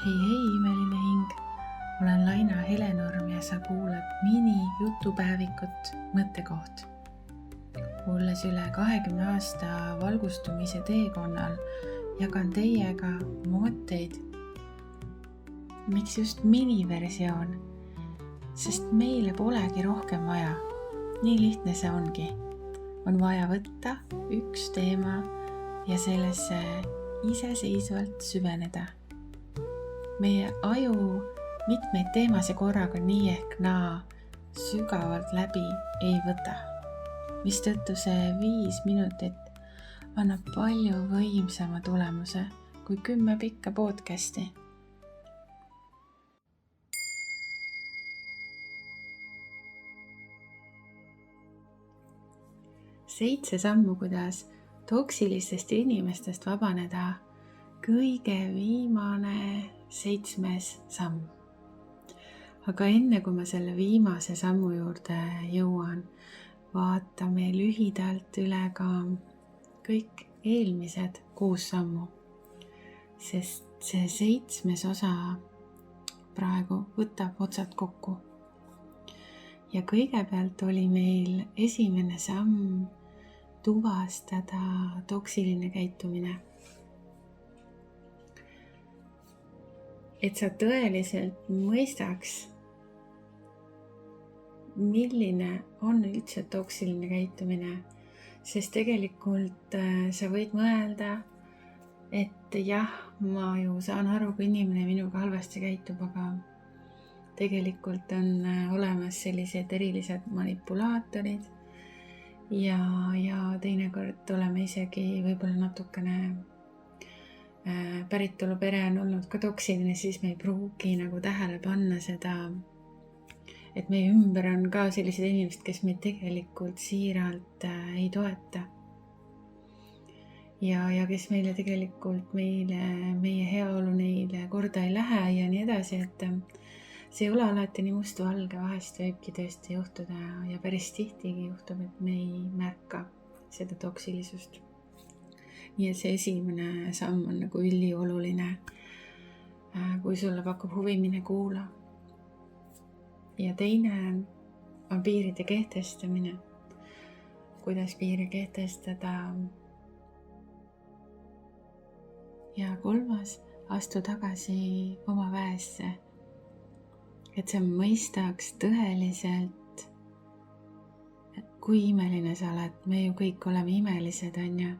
Hei, imeline hing! Olen Laina Helenurm ja sa kuulad mini-jutupäevikut Mõttekoht. Olles üle 20 aasta valgustumise teekonnal, jagan teiega mõtteid. Miks just miniversioon? Sest meile polegi rohkem vaja. Nii lihtne see ongi. On vaja võtta üks teema ja sellesse iseseisvalt süveneda. Meie aju mitmeid teemasid korraga nii ehk naa sügavalt läbi ei võta, mistõttu see 5 minutit annab palju võimsama tulemuse kui 10 pikka podcasti. Seitse sammu, kuidas toksilistest inimestest vabaneda. Kõige viimane 7. samm. Aga enne kui ma selle viimase sammu juurde jõuan, vaatame lühidalt üle ka kõik eelmised 6 sammu. Sest see 7. osa praegu võtab otsad kokku. Ja kõigepealt oli meil esimene samm tuvastada toksiline käitumine. Et sa tõeliselt mõistaks, milline on üldse toksiline käitumine, sest tegelikult sa võid mõelda, et jah, ma ju saan aru, kui inimene minuga halvasti käitub, aga tegelikult on olemas sellised erilised manipulaatorid ja teinekord oleme isegi võib-olla natukene päritolu pere on olnud ka toksiline, siis me ei pruugi tähele panna seda, et meie ümber on ka sellised inimesed, kes meid tegelikult siiralt ei toeta. Ja kes meile tegelikult meie heaolu neile korda ei lähe ja nii edasi, et see ei ole alati nii mustvalge, vahest võibki tõesti juhtuda ja päris tihtigi juhtub, et me ei märka seda toksilisust. Nii et see esimene samm on ülioluline. Kui sulle pakub huvi, mine kuula. Ja teine on piiride kehtestamine. Kuidas piiri kehtestada. Ja 3. astu tagasi oma väesse. Et sa mõistaks tõeliselt, kui imeline sa oled. Me ju kõik oleme imelised, on ju.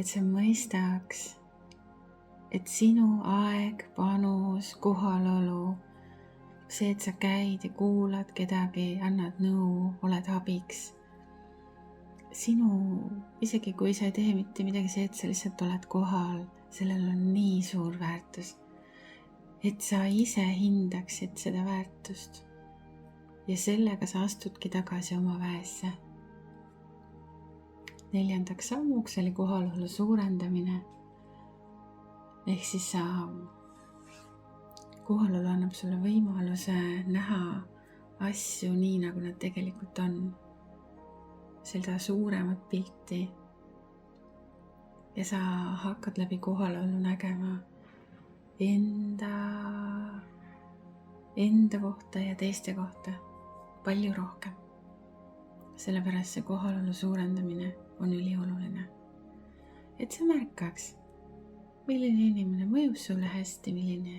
Et sa mõistaks, et sinu aeg, panus, kohalolu, see, et sa käid ja kuulad kedagi, annad nõu, oled abiks. Isegi kui sa ei tee mitte midagi, see, et sa lihtsalt oled kohal, sellel on nii suur väärtus. Et sa ise hindaksid seda väärtust ja sellega sa astudki tagasi oma väesse. 4. sammuks oli kohalolu suurendamine. Ehk siis kohalolu annab sulle võimaluse näha asju nii, nagu nad tegelikult on. Seda suuremat pilti. Ja sa hakkad läbi kohalolu nägema enda kohta ja teiste kohta palju rohkem. Sellepärast see kohalolu suurendamine on ülioluline. Et sa märkaks, milline inimene mõjub sulle hästi, milline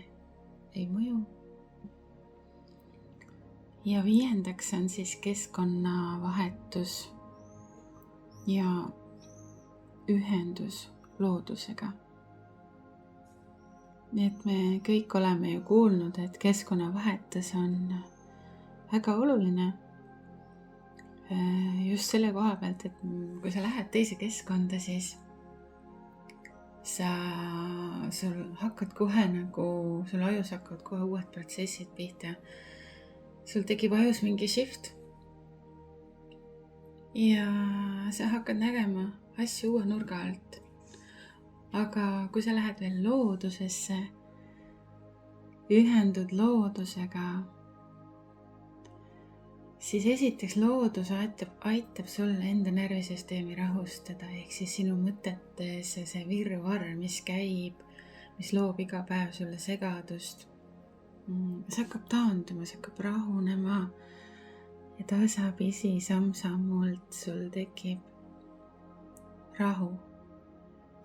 ei mõju. Ja 5. on siis keskkonnavahetus ja ühendus loodusega. Nii et me kõik oleme ju kuulnud, et keskkonnavahetus on väga oluline. Just selle koha pealt, et kui sa lähed teise keskkonda, siis sul ajus hakkavad kohe uued protsessid pihta. Sul tekib ajus mingi shift ja sa hakkad nägema asju uue nurga alt. Aga kui sa lähed veel loodusesse, ühendud loodusega, siis esiteks loodus aitab sulle enda närvisüsteemi rahustada, ehk siis sinu mõtetes see virvarr, mis käib, mis loob iga päev sulle segadust. See hakkab taanduma, see hakkab rahunema ja tasapisi samm-sammult sul tekib rahu.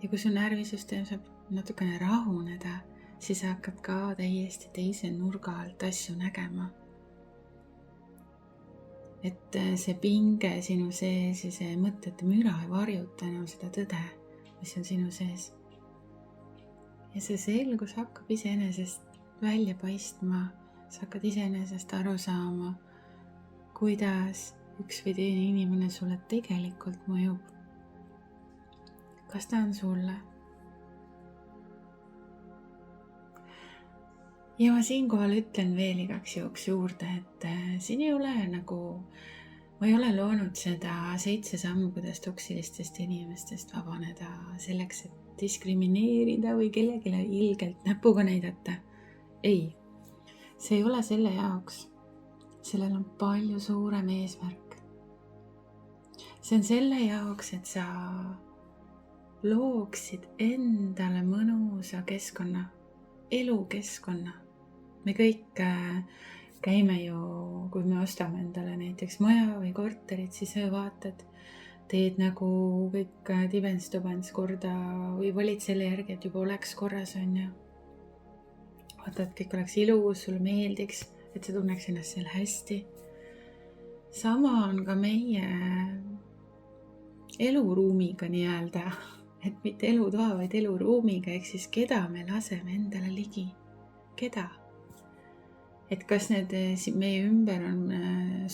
Ja kui su närvisüsteem saab natukene rahuneda, siis hakkad ka täiesti teise nurga alt asju nägema. Et see pinge sinu sees ja see mõtete müra ei varjuta enam seda tõde, mis on sinu sees. Ja see selgus hakkab iseenesest välja paistma, sa hakkad iseenesest aru saama, kuidas üks või teine inimene sulle tegelikult mõjub. Kas ta on sulle? Ja ma siinkohal ütlen veel igaks juhuks juurde, et siin ei ole ma ei ole loonud seda 7 sammu, kuidas toksilistest inimestest vabaneda selleks, et diskrimineerida või kellelegi ilgelt näpuga näidata. Ei, see ei ole selle jaoks. Sellel on palju suurem eesmärk. See on selle jaoks, et sa looksid endale mõnusa keskkonna, elukeskkonna. Me kõik käime ju, kui me ostame endale näiteks maja või korterit, siis vaatad, teed nagu kõik tibens-tubens korda või valid selle järgi, et juba oleks korras, on ju. Vaatad, kõik oleks ilus, sulle meeldiks, et sa tunneks ennast seal hästi. Sama on ka meie eluruumiga nii-öelda, et mitte elutoa, vaid eluruumiga, ehk siis keda me laseme endale ligi. Keda? Et kas need meie ümber on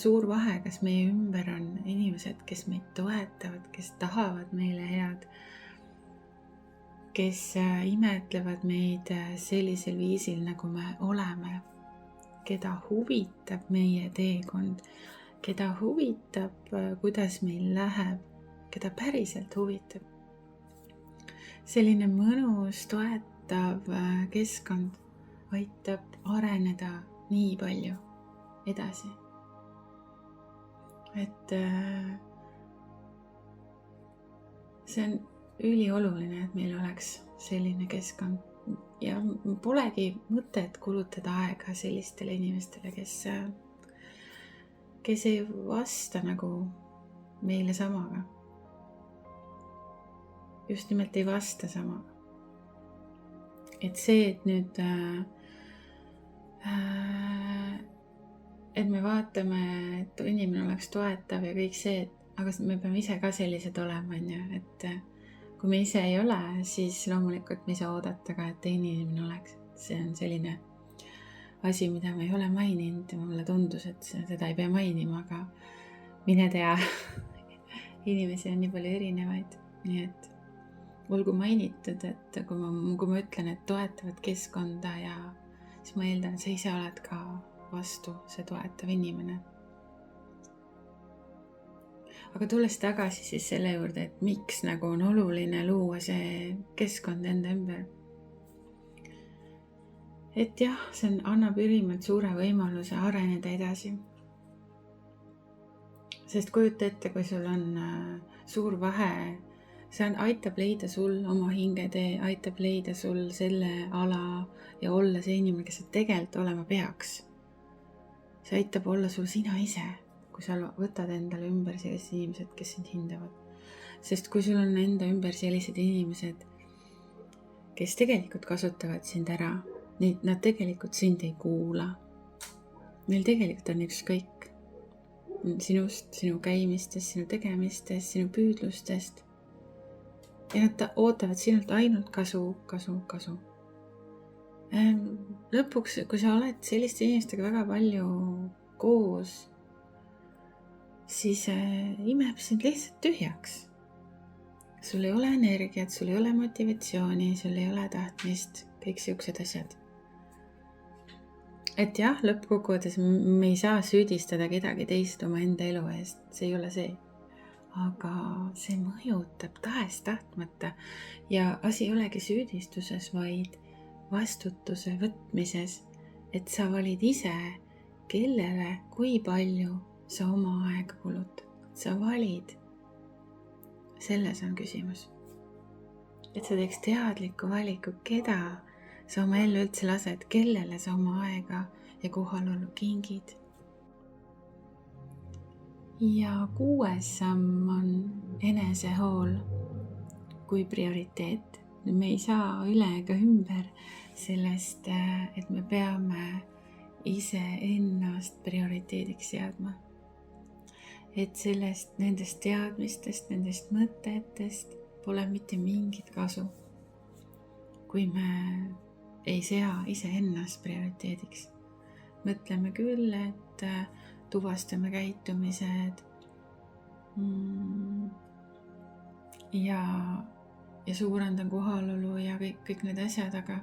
suur vahe, kas meie ümber on inimesed, kes meid toetavad, kes tahavad meile head, kes imetlevad meid sellisel viisil, nagu me oleme, keda huvitab meie teekond, keda huvitab, kuidas meil läheb, keda päriselt huvitab. Selline mõnus, toetav keskkond aitab areneda nii palju edasi. Et see on ülioluline, et meil oleks selline keskkond ja polegi mõtet kulutada aega sellistele inimestele, kes ei vasta nagu meile samaga. Just nimelt ei vasta samaga. Et see, et nüüd et me vaatame, et inimene oleks toetav ja kõik see, aga me peame ise ka sellised olema, on ju, et kui me ise ei ole, siis loomulikult me ei saa oodata ka, et teine inimene oleks. See on selline asi, mida me ei ole maininud ja mulle tundus, et seda ei pea mainima, aga mine tea, inimesi on nii palju erinevaid, nii et olgu mainitud, et kui ma ütlen, et toetavat keskkonda ja siis ma eeldan, et sa ise oled ka vastu see toetav inimene. Aga tulles tagasi siis selle juurde, et miks nagu on oluline luua see keskkond enda ümber. Et jah, see annab ülimalt suure võimaluse areneda edasi. Sest kujuta ette, kui sul on suur vahe, see aitab leida sul oma hingetee, aitab leida sul selle ala ja olla see inimene, kes sa tegelikult olema peaks. See aitab olla sul sina ise, kui sa võtad endale ümber sellised inimesed, kes sind hindavad. Sest kui sul on enda ümber sellised inimesed, kes tegelikult kasutavad sind ära, nad tegelikult sind ei kuula. Neil tegelikult on ükskõik sinust, sinu käimistest, sinu tegemistest, sinu püüdlustest. Ja nad ootavad sinult ainult kasu. Lõpuks, kui sa oled selliste inimestega väga palju koos, siis imeb sind lihtsalt tühjaks. Sul ei ole energiat, sul ei ole motivatsiooni, sul ei ole tahtmist, kõik siuksed asjad. Et jah, lõppkokkuvõttes me ei saa süüdistada kedagi teist oma enda elu eest, see ei ole see. Aga see mõjutab tahes-tahtmata ja asi ei olegi süüdistuses, vaid vastutuse võtmises, et sa valid ise, kellele, kui palju sa oma aega kulutad. Sa valid. Selles on küsimus. Et sa teeks teadliku valiku, keda sa oma ellu üldse lased, kellele sa oma aega ja kohalolu kingid. Ja 6. samm on enesehool kui prioriteet. Me ei saa üle ega ümber sellest, et me peame iseennast prioriteediks seadma. Et nendest teadmistest, nendest mõtetest pole mitte mingit kasu, kui me ei sea iseennast prioriteediks. Mõtleme küll, et tuvastame käitumised ja suurendan kohalolu ja kõik need asjad, aga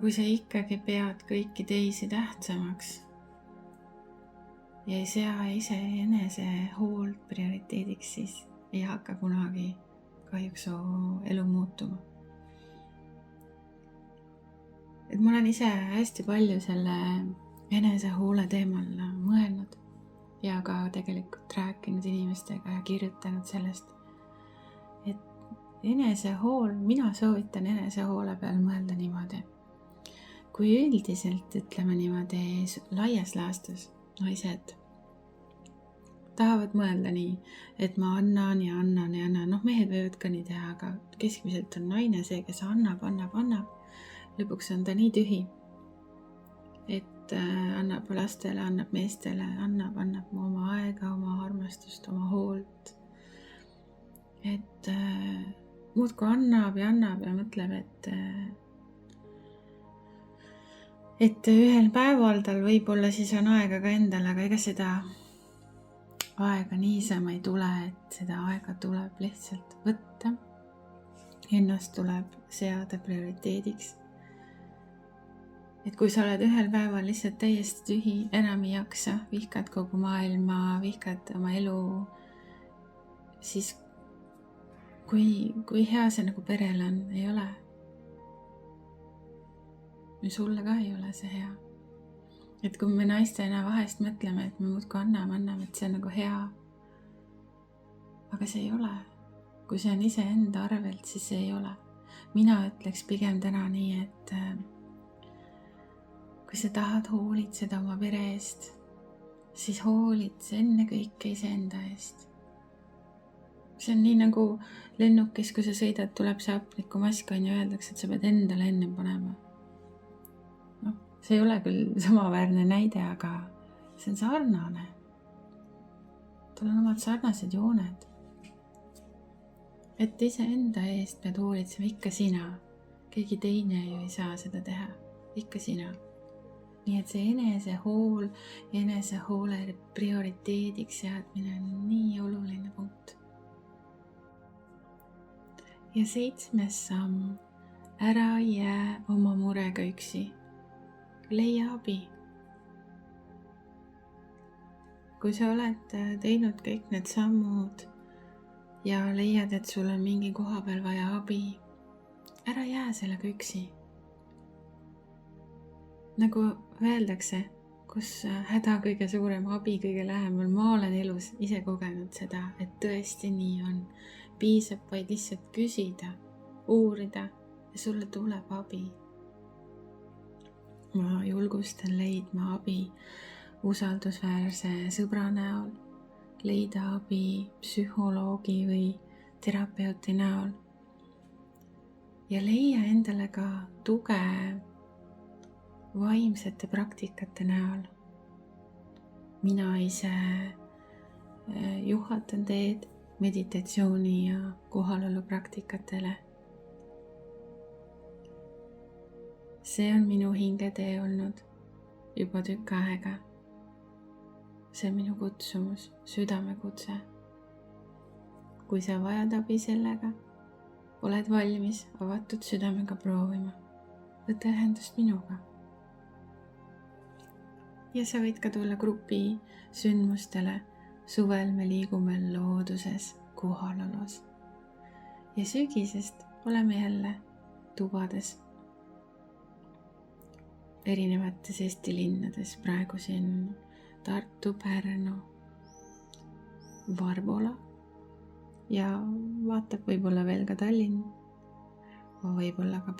kui sa ikkagi pead kõiki teisi tähtsamaks ja ei sea iseenese hoolt prioriteediks, siis ei hakka kunagi kahjuks su elu muutuma. Et ma olen ise hästi palju selle enesehoole teemal mõelnud ja ka tegelikult rääkinud inimestega ja kirjutanud sellest, et enesehool, mina soovitan enesehoole peal mõelda niimoodi. Kui üldiselt, ütleme niimoodi, laias laastus naised tahavad mõelda nii, et ma annan ja annan ja annan. Mehed võivad ka nii teha, aga keskmiselt on naine see, kes annab. Lõpuks on ta nii tühi, et annab lastele, annab meestele, annab oma aega, oma armastust, oma hoolt. Et muudkui annab ja mõtleb, et ühel päeval tal võib-olla siis on aega ka endale, aga ega seda aega niisama ei tule, et seda aega tuleb lihtsalt võtta. Ennast tuleb seada prioriteediks. Et kui sa oled ühel päeval lihtsalt täiesti tühi, enam ei jaksa, vihkad kogu maailma, vihkad oma elu, siis kui hea see nagu perel on, ei ole. Ja sulle ka ei ole see hea. Et kui me naistena vahest mõtleme, et me muudkui anname, et see on nagu hea. Aga see ei ole. Kui see on iseenda arvelt, siis see ei ole. Mina ütleks pigem täna nii, et kui sa tahad hoolitseda oma pere eest, siis hoolitse ennekõike iseenda eest. See on nii nagu lennukis, kui sa sõidad, tuleb see hapnikumask ja öeldakse, et sa pead endale enne panema. See ei ole küll samaväärne näide, aga see on sarnane. Tal on omad sarnased jooned. Et iseenda eest pead hoolitsema ikka sina. Keegi teine ju ei saa seda teha. Ikka sina. Nii et see enesehool, enesehoole prioriteediks seadmine on nii oluline punkt. Ja 7. samm. Ära jää oma murega üksi. Leia abi. Kui sa oled teinud kõik need sammud ja leiad, et sul on mingi koha peal vaja abi, ära jää sellega üksi. Nagu öeldakse, kus häda kõige suurem, abi kõige lähemal. Ma olen elus ise kogenud seda, et tõesti nii on. Piisab vaid lihtsalt küsida, uurida ja sulle tuleb abi. Ma julgustan leidma abi usaldusväärse sõbra näol, leida abi psühholoogi või terapeuti näol ja leia endale ka tuge vaimsete praktikate näol. Mina ise juhatan teed meditatsiooni ja kohalolu praktikatele. See on minu hingetee olnud juba tükk aega. See on minu kutsumus, südamekutse. Kui sa vajad abi sellega, oled valmis avatud südamega proovima. Võta ühendust minuga. Ja sa võid ka tulla grupi sündmustele. Suvel me liigume looduses, kohalolus. Ja sügisest oleme jälle tubades. Erinevates Eesti linnades, praegu siin Tartu, Pärnu, Varbola ja vaatab võib-olla veel ka Tallinn, aga võib-olla ka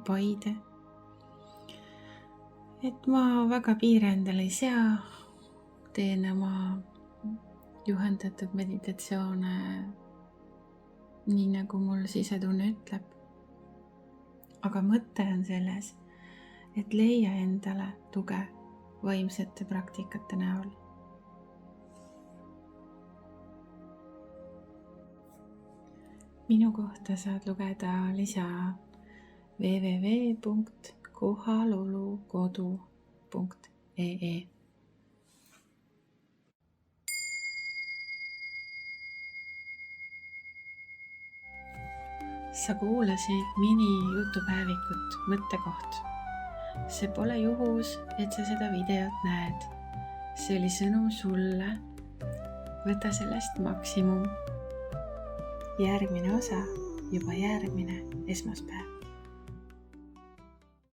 Paide. Et ma väga piire endale ei sea, teen oma juhendatud meditatsioone nii, nagu mul sisetunne ütleb. Aga mõte on selles, et leia endale tuge vaimsete praktikate näol. Minu kohta saad lugeda lisa www.kohalolukodu.ee. Sa kuulasid mini-jutupäevikut Mõttekoht. See pole juhus, et sa seda videot näed. See oli sõnum sulle. Võta sellest maksimum. Järgmine osa juba järgmine esmaspäev.